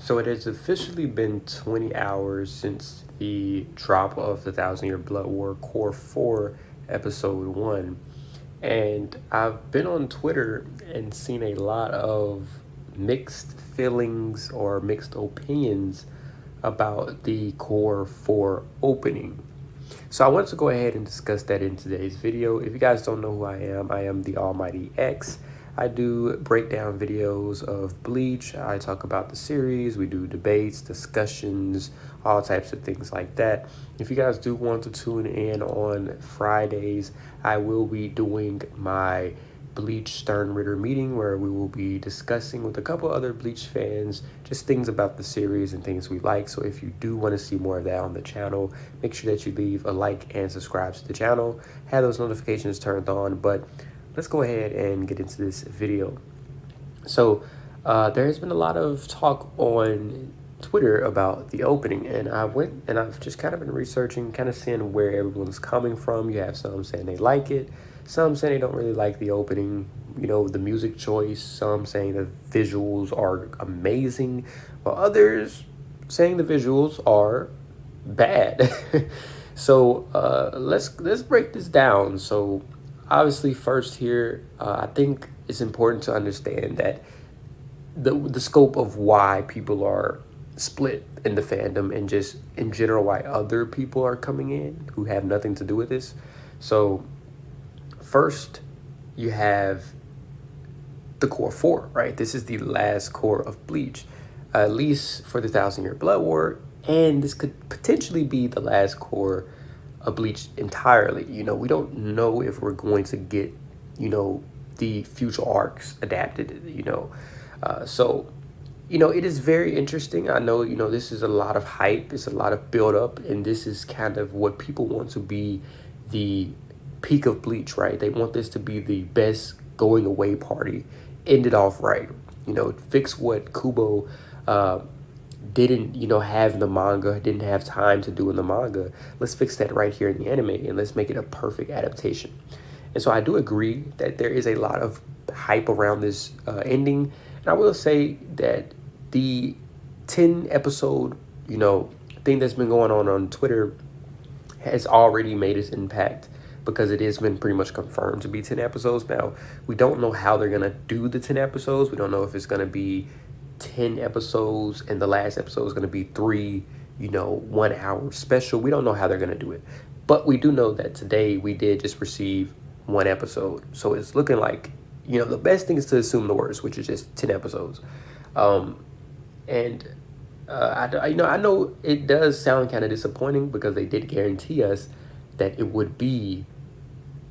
So it has officially been 20 hours since the drop of the Thousand Year Blood War Cour 4 episode 1. And I've been on Twitter and seen a lot of mixed feelings or mixed opinions about the Core 4 opening. So I wanted to go ahead and discuss that in today's video. If you guys don't know who I am the Almighty X. I do breakdown videos of Bleach. I talk about the series. We do debates, discussions, all types of things like that. If you guys do want to tune in on Fridays, I will be doing my Bleach Stern Ritter meeting where we will be discussing with a couple other Bleach fans just things about the series and things we like. So if you do want to see more of that on the channel, make sure that you leave a like and subscribe to the channel. Have those notifications turned on. But let's go ahead and get into this video. So there has been a lot of talk on Twitter about the opening, and I've just kind of been researching, kind of seeing where everyone's coming from. You have some saying they like it, some saying they don't really like the opening, you know, the music choice, some saying the visuals are amazing, while others saying the visuals are bad. So let's break this down. So obviously first here, I think it's important to understand that the scope of why people are split in the fandom and just in general why other people are coming in who have nothing to do with this. So first you have the Core 4, right? This is the last core of Bleach, at least for the Thousand Year Blood War, and this could potentially be the last core of Bleach entirely. You know, we don't know if we're going to get, you know, the future arcs adapted, you know. So, you know, it is very interesting. I know, you know, this is a lot of hype. It's a lot of build up. And this is kind of what people want to be the peak of Bleach, right? They want this to be the best going away party. End it off right. You know, fix what Kubo didn't, you know, have in the manga, didn't have time to do in the manga. Let's fix that right here in the anime and let's make it a perfect adaptation. And so I do agree that there is a lot of hype around this ending. And I will say that the 10 episode, you know, thing that's been going on Twitter has already made its impact because it has been pretty much confirmed to be 10 episodes. Now, we don't know how they're going to do the 10 episodes. We don't know if it's going to be 10 episodes and the last episode is going to be 3, you know, 1 hour special. We don't know how they're going to do it. But we do know that today we did just receive 1 episode. So it's looking like, you know, the best thing is to assume the worst, which is just 10 episodes. I know it does sound kind of disappointing because they did guarantee us that it would be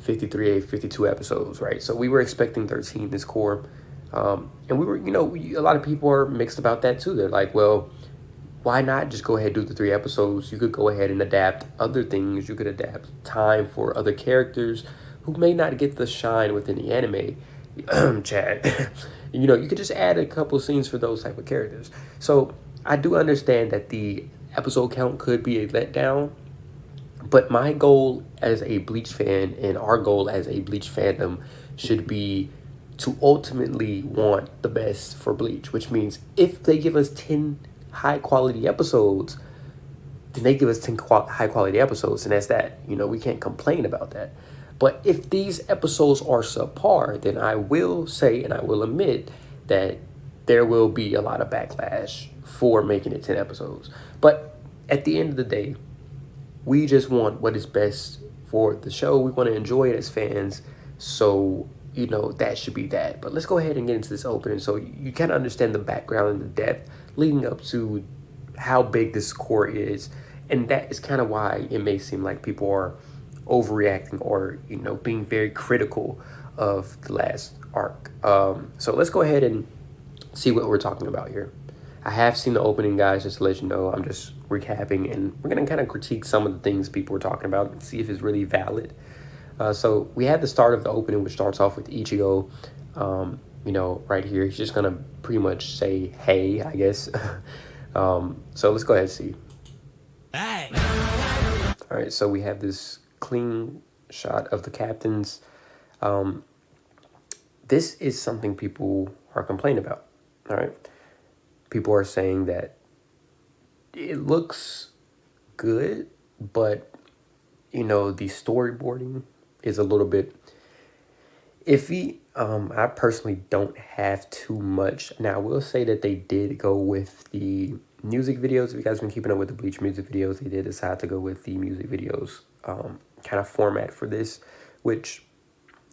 52 episodes, right? So we were expecting 13 this core. And we were, you know, a lot of people are mixed about that too. They're like, well, why not just go ahead and do the 3 episodes? You could go ahead and adapt other things. You could adapt time for other characters who may not get the shine within the anime. Chad, you know, you could just add a couple scenes for those type of characters. So I do understand that the episode count could be a letdown, but my goal as a Bleach fan and our goal as a Bleach fandom should be to ultimately want the best for Bleach, which means if they give us 10 high quality episodes, then they give us 10 high quality episodes, and that's that. You know, we can't complain about that. But if these episodes are subpar, then I will say and I will admit that there will be a lot of backlash for making it 10 episodes. But at the end of the day, we just want what is best for the show. We want to enjoy it as fans. So, you know, that should be that. But let's go ahead and get into this opening so you kind of understand the background and the depth leading up to how big this core is. And that is kind of why it may seem like people are overreacting or, you know, being very critical of the last arc. So let's go ahead and see what we're talking about here. I have seen the opening, guys, just to let you know. I'm just recapping, and we're going to kind of critique some of the things people were talking about and see if it's really valid. So we had the start of the opening, which starts off with Ichigo, you know, right here. He's just going to pretty much say, hey, I guess. So let's go ahead and see. Hey. All right, so we have this clean shot of the captains. This is something people are complaining about, all right? people are saying that it looks good, but the storyboarding is a little bit iffy. I personally don't have too much. Now, I will say that they did go with the music videos. If you guys been keeping up with the Bleach music videos, they did decide to go with the music videos kind of format for this, which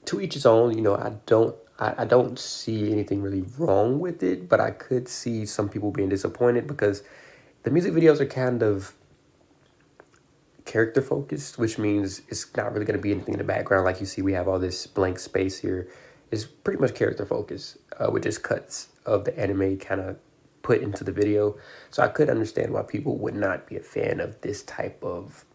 to each his own. I don't see anything really wrong with it, but I could see some people being disappointed because the music videos are kind of character focused, which means it's not really going to be anything in the background. Like you see, we have all this blank space here. It's pretty much character focused, with just cuts of the anime kind of put into the video. So I could understand why people would not be a fan of this type of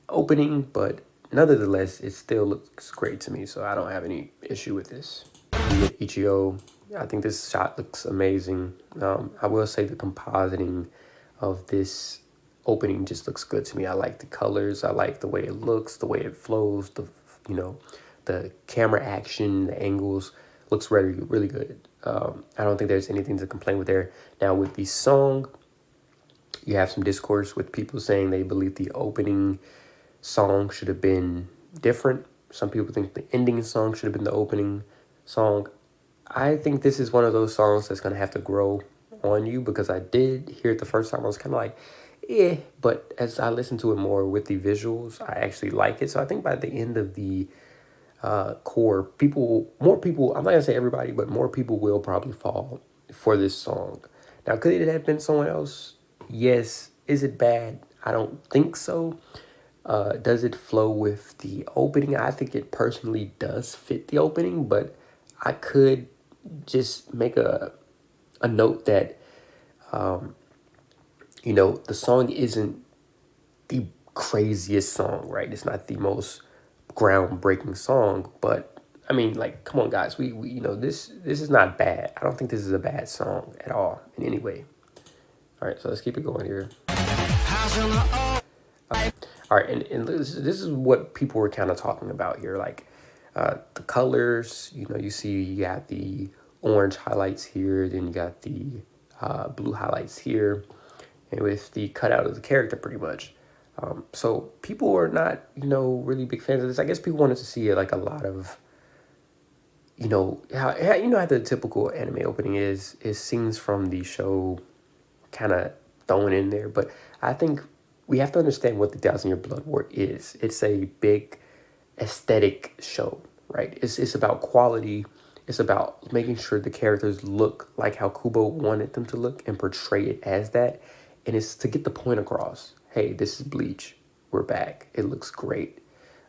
opening, but nonetheless, it still looks great to me. So I don't have any issue with this. We get Ichigo. I think this shot looks amazing. I will say the compositing of this opening just looks good to me. I like the colors. I like the way it looks, the way it flows, the camera action, the angles looks really, really good. I don't think there's anything to complain with there. Now with the song, you have some discourse with people saying they believe the opening song should have been different. Some people think the ending song should have been the opening song. I think this is one of those songs that's going to have to grow on you, because I did hear it the first time. I was kind of like, eh. But as I listened to it more with the visuals, I actually like it. So I think by the end of the core, more people, I'm not going to say everybody, but more people will probably fall for this song. Now, could it have been someone else? Yes. Is it bad? I don't think so. Does it flow with the opening? I think it personally does fit the opening, but I could just make a note that, the song isn't the craziest song, right? It's not the most groundbreaking song, but I mean, like, come on, guys. We this is not bad. I don't think this is a bad song at all in any way. All right, so let's keep it going here. All right, and this is what people were kind of talking about here, like the colors. You see you got the orange highlights here, then you got the blue highlights here, and with the cutout of the character, pretty much. So people are not, really big fans of this. I guess people wanted to see like a lot of, how the typical anime opening is scenes from the show kind of thrown in there. But I think we have to understand what the Thousand Year Blood War is. It's a big aesthetic show, right? It's about quality. It's about making sure the characters look like how Kubo wanted them to look and portray it as that. And it's to get the point across. Hey, this is Bleach. We're back. It looks great,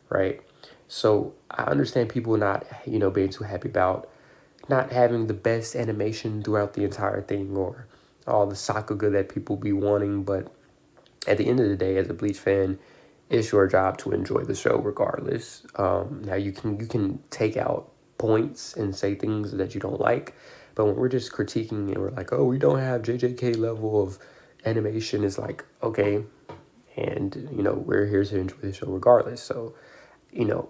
right? So I understand people not, being too happy about not having the best animation throughout the entire thing, or all the sakuga that people be wanting. But at the end of the day, as a Bleach fan, it's your job to enjoy the show regardless. Now you can take out points and say things that you don't like, but when we're just critiquing and we're like, oh, we don't have JJK level of animation, it's like, okay, and we're here to enjoy the show regardless. So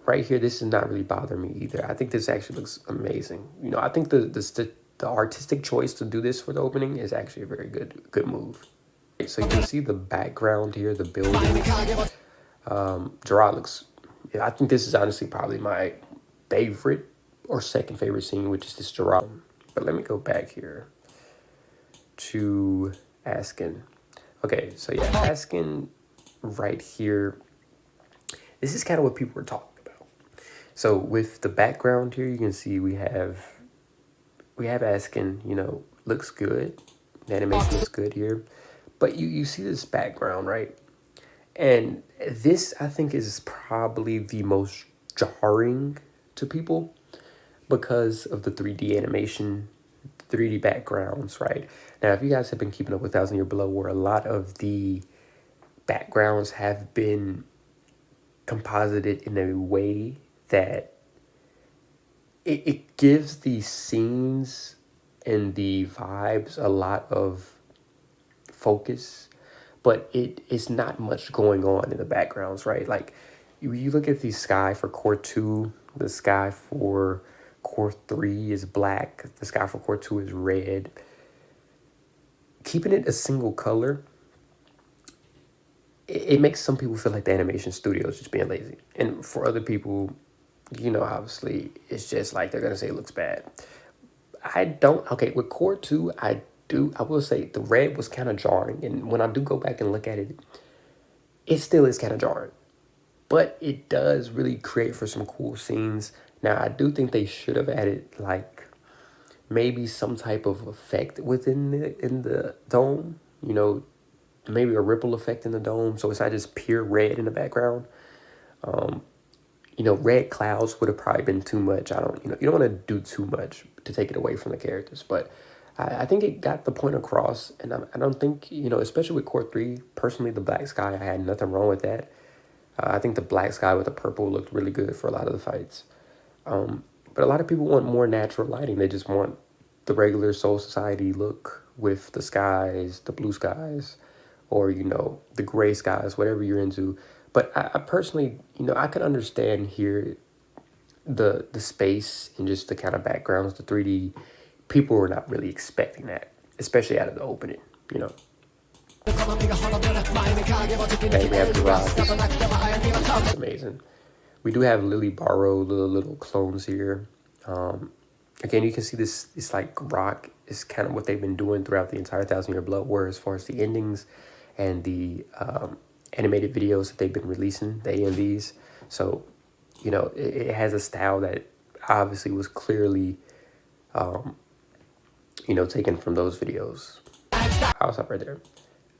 right here, this is not really bothering me either. I think this actually looks amazing. I think the artistic choice to do this for the opening is actually a very good move. So you can see the background here, the building. Gerard looks, I think this is honestly probably my favorite or second favorite scene, which is this Gerard. But let me go back here to Askin. Okay, so yeah, Askin right here. This is kind of what people were talking about. So with the background here, you can see we have Askin, looks good. The animation looks good here. But you see this background, right? And this, I think, is probably the most jarring to people because of the 3D animation, 3D backgrounds, right? Now, if you guys have been keeping up with Thousand Year Blood War, a lot of the backgrounds have been composited in a way that it gives the scenes and the vibes a lot of focus, but it is not much going on in the backgrounds, right? Like you look at the sky for Core 2, the sky for Core 3 is black, the sky for Core 2 is red. keeping it a single color, it makes some people feel like the animation studio is just being lazy. And for other people, obviously, it's just like they're going to say it looks bad. I don't, okay, with Core 2, I will say the red was kind of jarring. And when I do go back and look at it, it still is kind of jarring. But it does really create for some cool scenes. Now, I do think they should have added, like, maybe some type of effect within in the dome, maybe a ripple effect in the dome, so it's not just pure red in the background. Red clouds would have probably been too much. I don't, you don't want to do too much to take it away from the characters, but I think it got the point across, and I don't think, especially with Core 3, personally, the black sky, I had nothing wrong with that. I think the black sky with the purple looked really good for a lot of the fights. But a lot of people want more natural lighting. They just want the regular Soul Society look with the skies, the blue skies, or, the gray skies, whatever you're into. But I personally, I can understand here the space and just the kind of backgrounds, the 3D. People were not really expecting that, especially out of the opening, you know. And we have the rock. It's amazing. We do have Lily borrow the little clones here. Again, you can see this, it's like rock is kind of what they've been doing throughout the entire 1,000-Year Blood War as far as the endings and the animated videos that they've been releasing, the AMVs. So, it has a style that obviously was clearly, taken from those videos. I'll stop right there.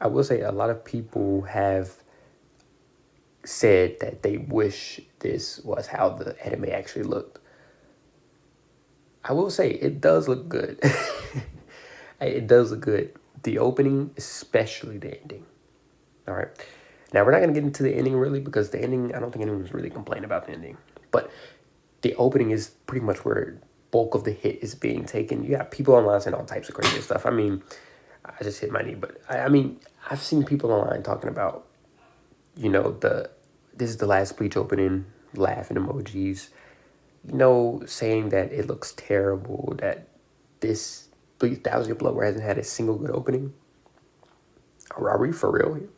I will say a lot of people have said that they wish this was how the anime actually looked. I will say it does look good. It does look good. The opening, especially the ending. All right. Now, we're not going to get into the ending really because the ending, I don't think anyone's really complaining about the ending. But the opening is pretty much where bulk of the hit is being taken. You got people online saying all types of crazy stuff. I mean, I just hit my knee. But, I mean, I've seen people online talking about, this is the last Bleach opening, laughing emojis, saying that it looks terrible, that this Bleach 1,000-Year Blood War hasn't had a single good opening. Are we for real here?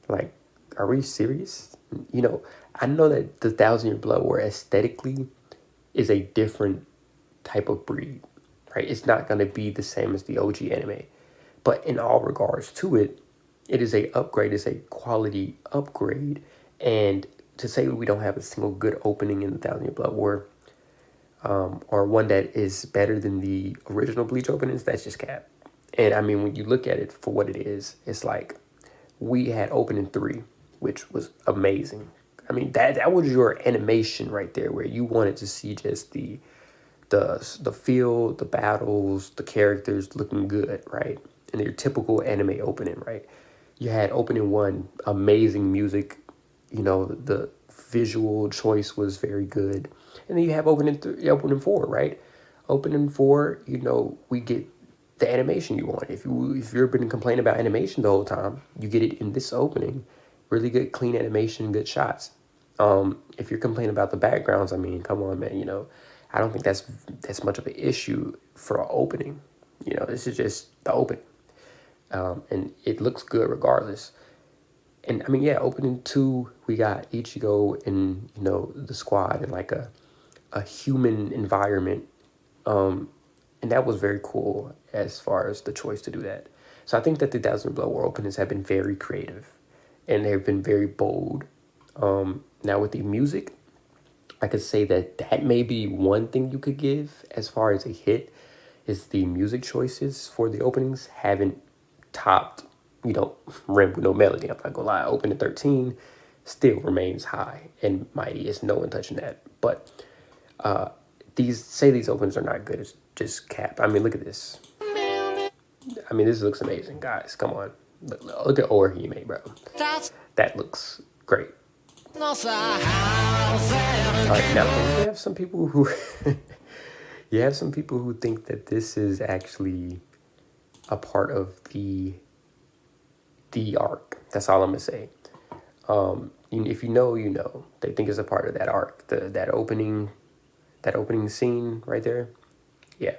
Like, are we serious? I know that the 1,000-Year Blood War aesthetically is a different type of breed, right? It's not going to be the same as the OG anime. But in all regards to it, it is a upgrade. It's a quality upgrade. And to say we don't have a single good opening in the 1,000-Year Blood War, or one that is better than the original Bleach openings, that's just cap. And I mean, when you look at it for what it is, it's like we had opening 3, which was amazing. I mean, that was your animation right there, where you wanted to see just the field, the battles, the characters looking good, right? And your typical anime opening, right? You had opening 1, amazing music. The visual choice was very good. And then you have opening 4, right? Opening 4, we get the animation you want. If you've been complaining about animation the whole time, you get it in this opening. Really good, clean animation, good shots. If you're complaining about the backgrounds, I mean, come on, man. I don't think that's much of an issue for an opening. This is just the opening, and it looks good regardless. And I mean, yeah, opening 2, we got Ichigo and the squad in like a human environment. And that was very cool as far as the choice to do that. So I think that the 1,000 Blood War openings have been very creative and they've been very bold. Now with the music, I could say that may be one thing you could give as far as a hit is the music choices for the openings haven't topped, Rim with No Melody. I'm not gonna lie, opening 13 still remains high and mighty. It's no one touching that. But these openings are not good. It's just cap. I mean, look at this. I mean, this looks amazing, guys. Come on, look at Orihime, bro. That looks great. All right, now you have some people who think that this is actually a part of the arc. That's all I'm gonna say. If you know, they think it's a part of that arc. That opening scene right there. Yeah,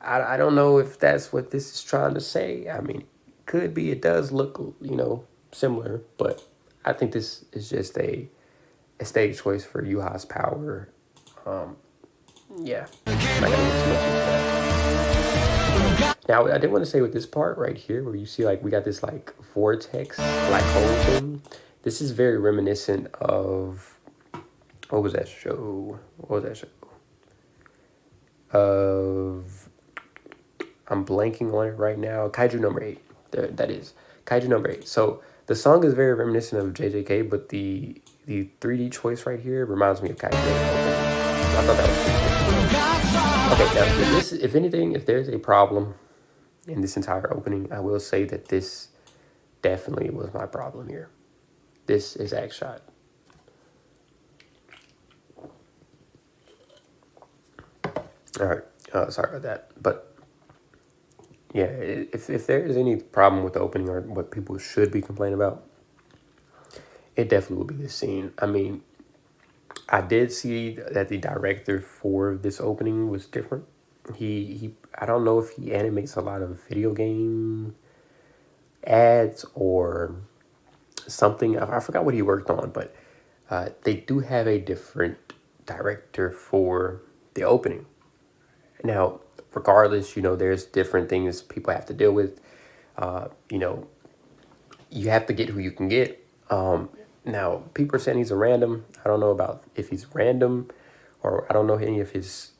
I don't know if that's what this is trying to say. I mean, could be. It does look, similar, but I think this is just a stage choice for Yuha's power. Yeah. I'm not gonna get too much into that. Now, I did want to say with this part right here, where you see like we got this like vortex black hole thing. This is very reminiscent of what was that show? What was that show? Of I'm blanking on it right now. Kaiju number 8. That is Kaiju number 8. So the song is very reminiscent of JJK, but the 3D choice right here reminds me of Kaiju 8. I thought that was pretty cool. Okay, now this, if anything, if there's a problem in this entire opening, I will say that this definitely was my problem here. This exact shot. All right, sorry about that, but yeah, if there is any problem with the opening or what people should be complaining about, it definitely will be this scene. I mean, I did see that the director for this opening was different. He I don't know if he animates a lot of video game ads or something. I forgot what he worked on, but they do have a different director for the opening. Now, regardless, there's different things people have to deal with. You have to get who you can get. Now, people are saying he's a random. I don't know about if he's random, or I don't know any of his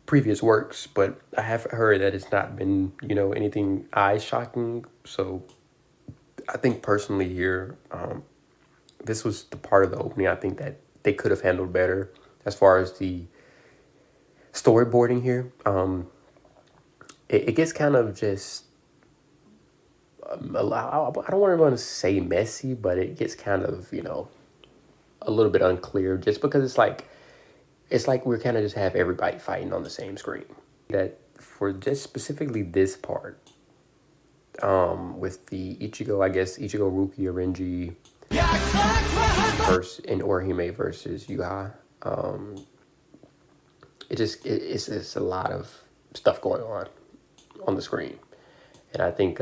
previous works, but I have heard that it's not been, anything eye-shocking. So I think personally here, this was the part of the opening I think that they could have handled better as far as the storyboarding here. It gets kind of just I don't want to say messy, but it gets kind of a little bit unclear just because it's like we're kind of just have everybody fighting on the same screen. That for just specifically this part, with the Ichigo, I guess Ichigo, Ruki, Renji versus and Orihime versus Yuha, it's a lot of stuff going on the screen, and I think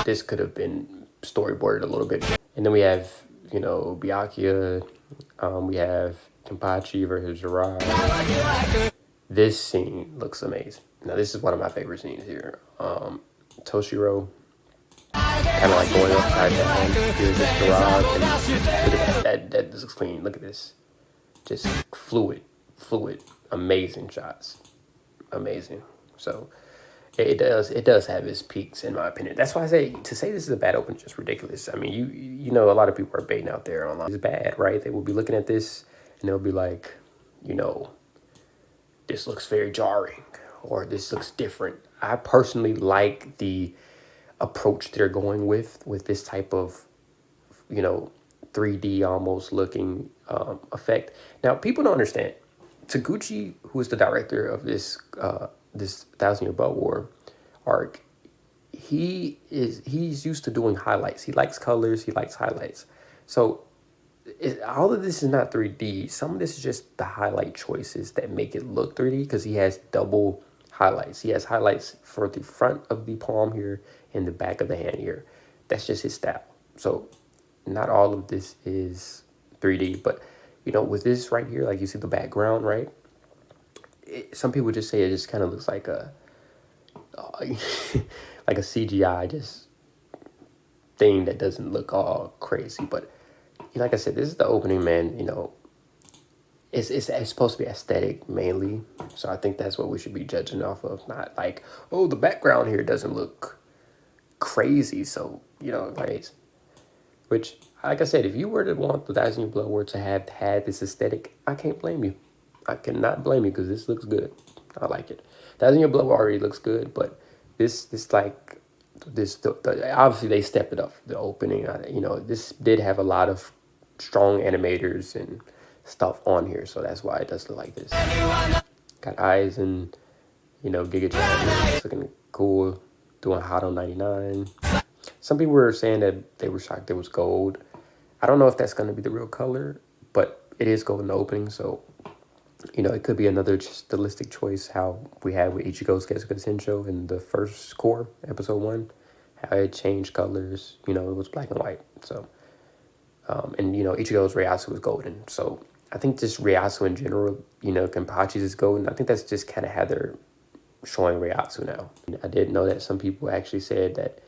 this could have been storyboarded a little bit. And then we have Byakuya, we have Kenpachi versus Jiraiya. This scene looks amazing. Now this is one of my favorite scenes here. Toshiro kind of like going upside down. Here's this garage, and look at that looks clean. Look at this, just fluid, amazing shots, amazing. So it does have its peaks in my opinion. That's why I say this is a bad open is just ridiculous. I mean, you know a lot of people are baiting out there online. It's bad, right? They will be looking at this and they'll be like, this looks very jarring or this looks different. I personally like the approach they're going with this type of 3D almost looking effect. Now people don't understand. Taguchi, who is the director of this 1,000 Year Blood War arc, he's used to doing highlights. He likes colors. He likes highlights. So all of this is not 3D. Some of this is just the highlight choices that make it look 3D because he has double highlights. He has highlights for the front of the palm here and the back of the hand here. That's just his style. So not all of this is 3D, but with this right here, like you see the background, right? Some people just say it just kind of looks like a like a CGI just thing that doesn't look all crazy. But like I said, this is the opening, man. It's supposed to be aesthetic mainly, so I think that's what we should be judging off of. Not like, oh, the background here doesn't look crazy, so like, which, like I said, if you were to want the 1,000 Year Blood War to have had this aesthetic, I can't blame you. I cannot blame you because this looks good. I like it. 1,000 Year Blood War already looks good, but this obviously they stepped it up. The opening, this did have a lot of strong animators and stuff on here, so that's why it does look like this. Got eyes and Giga Chad looking cool, doing hot on 99. Some people were saying that they were shocked it was gold. I don't know if that's going to be the real color, but it is gold in the opening, so You know, it could be another stylistic choice, how we had with Ichigo's Getsuga Tensho in the first core, episode 1, how it changed colors. You know, it was black and white. So, and, you know, Ichigo's Reiatsu was golden. So I think just Reiatsu in general, you know, Kenpachi's is golden. I think that's just kind of how they're showing Reiatsu now. I did know that some people actually said that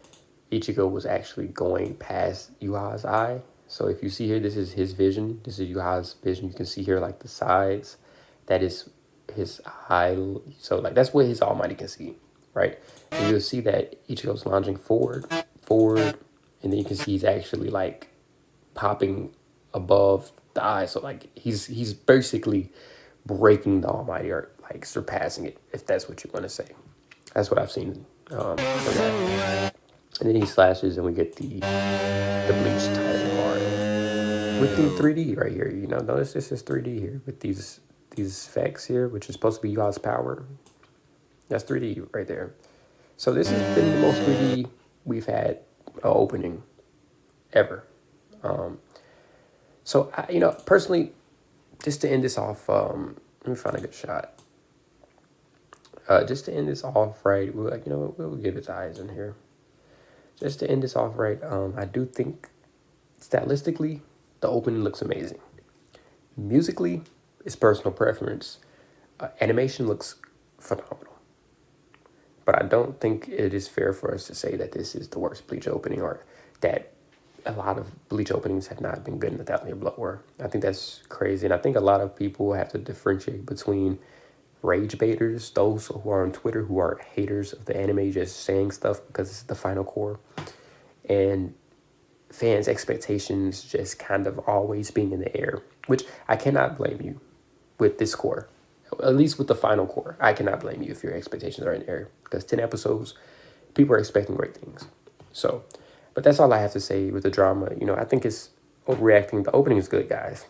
Ichigo was actually going past Yuha's eye. So if you see here, this is his vision. This is Yuha's vision. You can see here, like, the sides. That is his eye. So, like, that's what his Almighty can see, right? And you'll see that Ichigo's lunging forward, and then you can see he's actually, like, popping above the eye. So, like, he's basically breaking the Almighty, or, like, surpassing it, if that's what you want to say. That's what I've seen for that. And then he slashes, and we get the Bleach title card with the 3D right here. You know, notice this is 3D here with these effects here, which is supposed to be Yuha's power. That's 3D right there. So this has been the most 3D we've had opening ever. So you know, personally, just to end this off, let me find a good shot. Just to end this off right, we're like, you know what, we'll give his eyes in here. Just to end this off right, I do think stylistically, the opening looks amazing. Musically, it's personal preference. Animation looks phenomenal. But I don't think it is fair for us to say that this is the worst Bleach opening, or that a lot of Bleach openings have not been good in the 1,000 Year Blood War. I think that's crazy. And I think a lot of people have to differentiate between rage baiters, those who are on Twitter who are haters of the anime, just saying stuff because it's the final core, and fans' expectations just kind of always being in the air, which I cannot blame you with this core. At least with the final core, I cannot blame you if your expectations are in the air, because 10 episodes, people are expecting great things. So, but that's all I have to say with the drama. You know, I think it's overreacting. The opening is good, guys.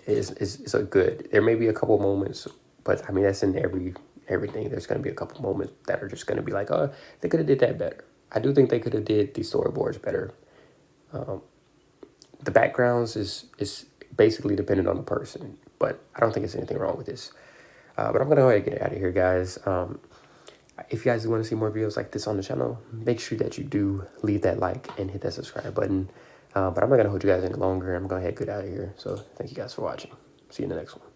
It's a good. There may be a couple moments, but I mean, that's in everything. There's going to be a couple moments that are just going to be like, oh, they could have did that better. I do think they could have did the storyboards better. The backgrounds is basically dependent on the person, but I don't think there's anything wrong with this. But I'm going to go ahead and get out of here, guys. If you guys want to see more videos like this on the channel, make sure that you do leave that like and hit that subscribe button. But I'm not going to hold you guys any longer. I'm going to go ahead and get out of here. So thank you guys for watching. See you in the next one.